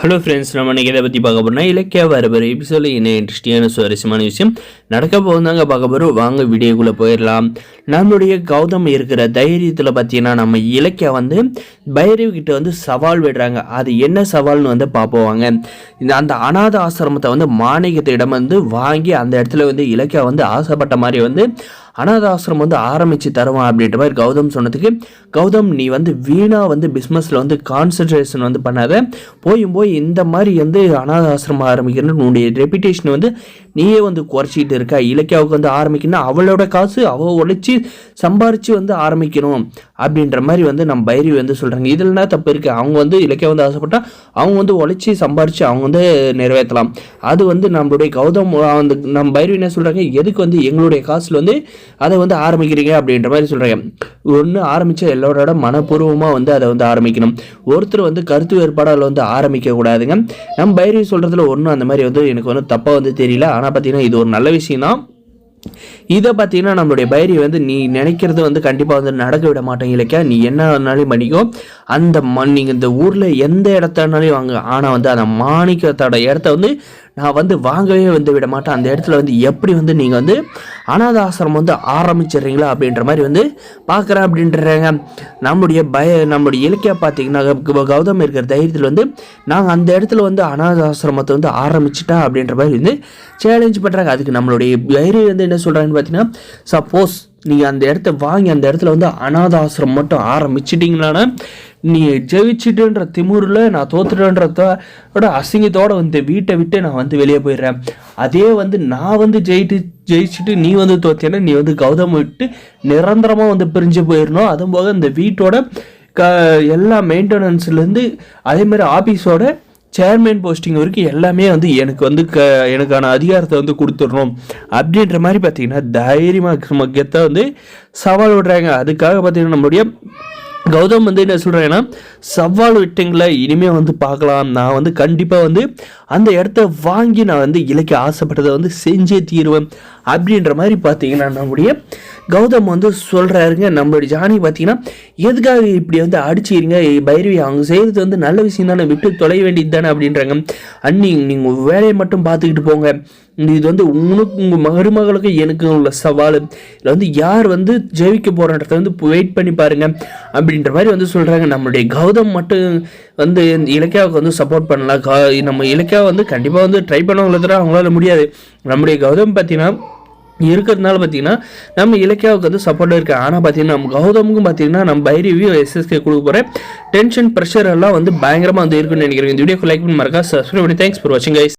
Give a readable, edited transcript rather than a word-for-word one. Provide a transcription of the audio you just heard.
Hello friends, நம்ம இன்றைக்கி இதை பற்றி பார்க்க போகிறோம்னா இலக்கிய வரப்போகிற எபிசோடில் என்ன இன்ட்ரெஸ்டிங்கான சுவாரஸ்யமான விஷயம் நடக்க போகுதாங்க பார்க்க போகிறோம். வாங்க வீடியோக்குள்ளே போயிடலாம். நம்மளுடைய கௌதம் இருக்கிற தைரியத்தில் பார்த்தீங்கன்னா நம்ம இலக்கிய பைரவி கிட்ட சவால் விடுறாங்க. அது என்ன சவால்னு பார்ப்போவாங்க. அந்த அநாத ஆசிரமத்தை மாணிக்கத்திடம் வாங்கி அந்த இடத்துல இலக்கிய ஆசைப்பட்ட மாதிரி அநாத ஆசிரமம் ஆரம்பித்து தருவான் அப்படின்ற மாதிரி கௌதம் சொன்னதுக்கு, கௌதம் நீ வீணா பிஸ்னஸில் கான்சன்ட்ரேஷன் பண்ணாத, போய் இந்த மாதிரி அநாத ஆசிரமம் ஆரம்பிக்கணும், உன்னுடைய ரெப்புடேஷன் நீயே குறைச்சிக்கிட்டு இருக்கா. இலக்கியாவுக்கு ஆரம்பிக்கணும், அவளோட காசு அவள் உழைச்சி சம்பாரித்து ஆரம்பிக்கணும் அப்படின்ற மாதிரி நம்ம பைரவி சொல்கிறாங்க. இதில்னா தப்பு இருக்குது. அவங்க இலக்கியா ஆசைப்பட்டா அவங்க உழைச்சி சம்பாரித்து அவங்க நிறைவேற்றலாம். அது நம்மளுடைய கௌதம் நம்ம பைரவி என்ன சொல்கிறாங்க, எதுக்கு எங்களுடைய காசில் அதை ஆரம்பிக்கிறீங்க அப்படின்ற மாதிரி சொல்கிறாங்க. ஒன்று ஆரம்பித்தா எல்லோரோட மனப்பூர்வமாக அதை ஆரம்பிக்கணும். ஒருத்தர் கருத்து வேறுபாடால் ஆரம்பிக்க கூடாதுங்க. நம்ம பைரவி சொல்கிறதுல ஒன்றும் அந்த மாதிரி எனக்கு தப்பாக தெரியல. ஆனால் பார்த்தீங்கன்னா இது ஒரு நல்ல விஷயம் தான். இதை பார்த்தீங்கன்னா நம்மளுடைய பைரவி நீ நினைக்கிறது கண்டிப்பாக நடக்க விட மாட்டேன் இலக்கியா, நீ என்ன வேணாலும் பண்ணிக்கோ, அந்த நீங்கள் இந்த ஊரில் எந்த இடத்தானாலும் வாங்க, ஆனால் அந்த மாணிக்கத்தோட இடத்த நான் வாங்கவே விட மாட்டேன். அந்த இடத்துல எப்படி நீங்கள் அநாத ஆசிரமம் ஆரம்பிச்சிடுறீங்களா அப்படின்ற மாதிரி பார்க்குறேன் அப்படின்றாங்க. நம்மளுடைய இலக்கியா பார்த்தீங்கன்னா கௌதம் இருக்கிற தைரியத்தில் நாங்கள் அந்த இடத்துல அநாத ஆசிரமத்தை ஆரம்பிச்சிட்டா அப்படின்ற மாதிரி சேலஞ்ச் பண்ணுறாங்க. அதுக்கு நம்மளுடைய பைரவி என்ன சொல்கிறாங்கன்னு பார்த்தீங்கன்னா, சப்போஸ் நீங்கள் அந்த இடத்த வாங்கி அந்த இடத்துல அநாத ஆசிரமம் மட்டும் ஆரம்பிச்சிட்டிங்களான்னா நீ ஜெயிச்சிட்டுன்ற திமுறில் நான் தோத்துட்டேன்றதோட அசிங்கத்தோடு வீட்டை விட்டு நான் வெளியே போயிடுறேன். அதே நான் ஜெயிச்சுட்டு நீ தோத்தேன்னா நீ கௌதம் விட்டு நிரந்தரமாக பிரிஞ்சு போயிடணும். அதுவும் போக இந்த வீட்டோட எல்லா மெயின்டெனன்ஸ்லேருந்து அதேமாதிரி ஆஃபீஸோட சேர்மேன் போஸ்டிங் வரைக்கும் எல்லாமே எனக்கு எனக்கான அதிகாரத்தை கொடுத்துடணும் அப்படின்ற மாதிரி பார்த்தீங்கன்னா தைரியமாக கெத்தாக சவால் விடுறாங்க. அதுக்காக பார்த்தீங்கன்னா நம்மளுடைய கௌதம் என்ன சொல்கிறேன்னா, சவால் விட்டீங்களா இனிமேல் பார்க்கலாம், நான் கண்டிப்பாக அந்த இடத்த வாங்கி நான் இலக்கிய ஆசைப்பட்டதை செஞ்சே தீருவேன் அப்படின்ற மாதிரி பார்த்தீங்கன்னா நம்முடைய கௌதம் சொல்கிறாருங்க. நம்மளுடைய ஜானி பார்த்தீங்கன்னா எதுக்காக இப்படி அடிச்சிருங்க பைரவி, அவங்க செய்கிறது நல்ல விஷயம் தானே, விட்டு தொலைய வேண்டியது தானே அப்படின்றாங்க. அண்ணி நீங்கள் வேலையை மட்டும் பார்த்துக்கிட்டு போங்க, இது உங்களுக்கு உங்கள் மருமகளுக்கு எனக்கு உள்ள சவால், இதில் யார் ஜெயிக்க போகிறன்றத வெயிட் பண்ணி பாருங்க அப்படின்ற மாதிரி சொல்கிறாங்க. நம்மளுடைய கௌதம் மட்டும் இலக்கியாவுக்கு சப்போர்ட் பண்ணலாம். நம்ம இலக்கியா கண்டிப்பாக ட்ரை பண்ணவங்கள அவங்களால முடியாது. நம்முடைய கௌதம் பார்த்தீங்கன்னா இருக்கிறதுனால பார்த்தீங்கன்னா நம்ம இலக்கியாவுக்கு சப்போர்ட்டாக இருக்குது. ஆனால் பார்த்தீங்கன்னா நம்ம கௌதமுக்கும் பார்த்தீங்கன்னா நம்ம பைரவியும் எஸ்எஸ்கே கொடுக்க போகிற டென்ஷன் ப்ரெஷர் எல்லாம் பயங்கரமாக இருக்குன்னு நினைக்கிறேன். இந்த வீடியோக்கு லைக் பண்ணி மறக்காம சப்ஸ்கிரைப் பண்ணி தேங்க்ஸ் ஃபார் வாட்சிங் கைஸ்.